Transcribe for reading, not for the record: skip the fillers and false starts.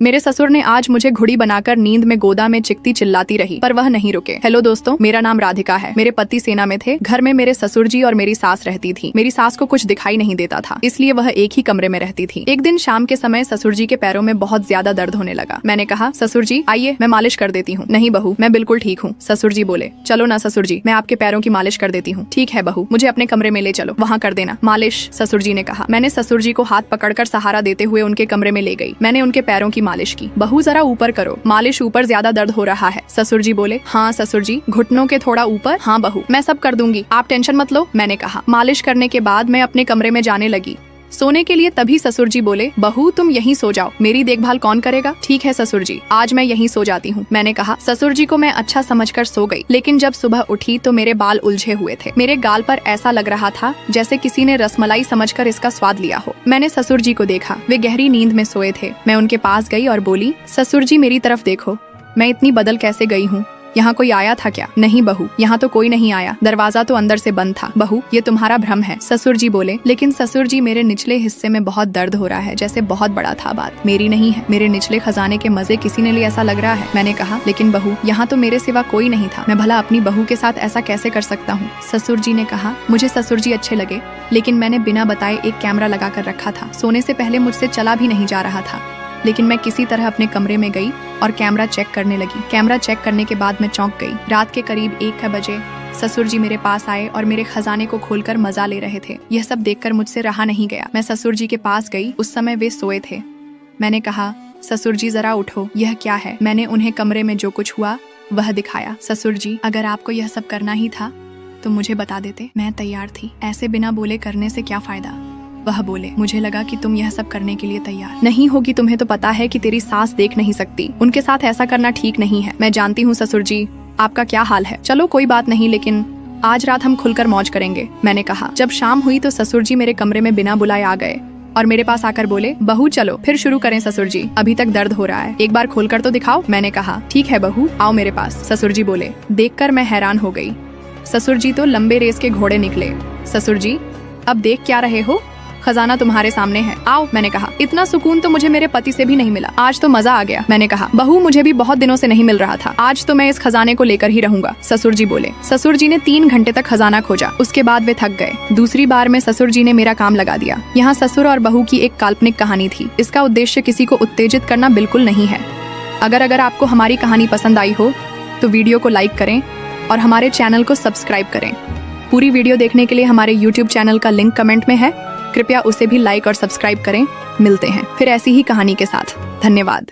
मेरे ससुर ने आज मुझे घुड़ी बनाकर नींद में गोदा में चिकती चिल्लाती रही, पर वह नहीं रुके। हेलो दोस्तों, मेरा नाम राधिका है। मेरे पति सेना में थे। घर में मेरे ससुर जी और मेरी सास रहती थी। मेरी सास को कुछ दिखाई नहीं देता था, इसलिए वह एक ही कमरे में रहती थी। एक दिन शाम के समय ससुर जी के पैरों में बहुत ज्यादा दर्द होने लगा। मैंने कहा, ससुर जी आइए, मैं मालिश कर देती हूँ। नहीं बहू, मैं बिल्कुल ठीक हूँ। ससुर जी बोले, चलो ना ससुर जी, मैं आपके पैरों की मालिश कर देती हूँ। ठीक है बहू, मुझे अपने कमरे में ले चलो, वहाँ कर देना मालिश, ससुर जी ने कहा। मैंने ससुर जी को हाथ पकड़कर सहारा देते हुए उनके कमरे में ले गई। मैंने उनके पैरों की मालिश की। बहू जरा ऊपर करो, मालिश ऊपर ज्यादा दर्द हो रहा है। ससुर जी बोले, हाँ ससुर जी, घुटनों के थोड़ा ऊपर। हाँ बहू, मैं सब कर दूंगी, आप टेंशन मत लो, मैंने कहा। मालिश करने के बाद मैं अपने कमरे में जाने लगी सोने के लिए। तभी ससुर जी बोले, बहू तुम यहीं सो जाओ, मेरी देखभाल कौन करेगा? ठीक है ससुर जी, आज मैं यहीं सो जाती हूँ, मैंने कहा। ससुर जी को मैं अच्छा समझकर सो गई, लेकिन जब सुबह उठी तो मेरे बाल उलझे हुए थे। मेरे गाल पर ऐसा लग रहा था जैसे किसी ने रसमलाई समझकर इसका स्वाद लिया हो। मैंने ससुर जी को देखा, वे गहरी नींद में सोए थे। मैं उनके पास गई और बोली, ससुर जी मेरी तरफ देखो, मैं इतनी बदल कैसे गई हूँ? यहाँ कोई आया था क्या? नहीं बहू, यहाँ तो कोई नहीं आया, दरवाजा तो अंदर से बंद था। बहू, ये तुम्हारा भ्रम है। ससुर जी बोले, लेकिन ससुर जी मेरे निचले हिस्से में बहुत दर्द हो रहा है, जैसे बहुत बड़ा था। बात मेरी नहीं है, मेरे निचले खजाने के मजे किसी ने लिए ऐसा लग रहा है। मैंने कहा, लेकिन बहू, यहाँ तो मेरे सिवा कोई नहीं था, मैं भला अपनी बहू के साथ ऐसा कैसे कर सकता हूँ? ससुर जी ने कहा, मुझे ससुर जी अच्छे लगे, लेकिन मैंने बिना बताए एक कैमरा लगा कर रखा था। सोने से पहले मुझसे चला भी नहीं जा रहा था, लेकिन मैं किसी तरह अपने कमरे में गई और कैमरा चेक करने लगी। कैमरा चेक करने के बाद मैं चौंक गई। रात के करीब 1 बजे ससुर जी मेरे पास आए और मेरे खजाने को खोलकर मजा ले रहे थे। यह सब देखकर मुझसे रहा नहीं गया। मैं ससुर जी के पास गई, उस समय वे सोए थे। मैंने कहा, ससुर जी जरा उठो, यह क्या है? मैंने उन्हें कमरे में जो कुछ हुआ वह दिखाया। ससुर जी, अगर आपको यह सब करना ही था तो मुझे बता देते, मैं तैयार थी। ऐसे बिना बोले करने से क्या फायदा? वह बोले, मुझे लगा कि तुम यह सब करने के लिए तैयार नहीं होगी। तुम्हें तो पता है कि तेरी सास देख नहीं सकती, उनके साथ ऐसा करना ठीक नहीं है। मैं जानती हूँ ससुर जी आपका क्या हाल है। चलो कोई बात नहीं, लेकिन आज रात हम खुलकर मौज करेंगे, मैंने कहा। जब शाम हुई तो ससुर जी मेरे कमरे में बिना बुलाए आ गए और मेरे पास आकर बोले, बहू चलो फिर शुरू करें ससुर जी, अभी तक दर्द हो रहा है, एक बार खोलकर तो दिखाओ। मैंने कहा, ठीक है बहू, आओ मेरे पास। ससुर जी बोले। देखकर मैं हैरान हो गई। ससुर जी तो लंबे रेस के घोड़े निकले। ससुर जी, अब देख क्या रहे हो? खजाना तुम्हारे सामने है, आओ, मैंने कहा। इतना सुकून तो मुझे मेरे पति से भी नहीं मिला, आज तो मजा आ गया, मैंने कहा। बहू, मुझे भी बहुत दिनों से नहीं मिल रहा था, आज तो मैं इस खजाने को लेकर ही रहूंगा, ससुर जी बोले। ससुर जी ने 3 घंटे तक खजाना खोजा, उसके बाद वे थक गए। दूसरी बार में ससुर जी ने मेरा काम लगा दिया। यहाँ ससुर और बहू की एक काल्पनिक कहानी थी। इसका उद्देश्य किसी को उत्तेजित करना बिल्कुल नहीं है। अगर आपको हमारी कहानी पसंद आई हो तो वीडियो को लाइक करें और हमारे चैनल को सब्सक्राइब करें। पूरी वीडियो देखने के लिए हमारे YouTube चैनल का लिंक कमेंट में है, कृपया उसे भी लाइक और सब्सक्राइब करें। मिलते हैं फिर ऐसी ही कहानी के साथ। धन्यवाद।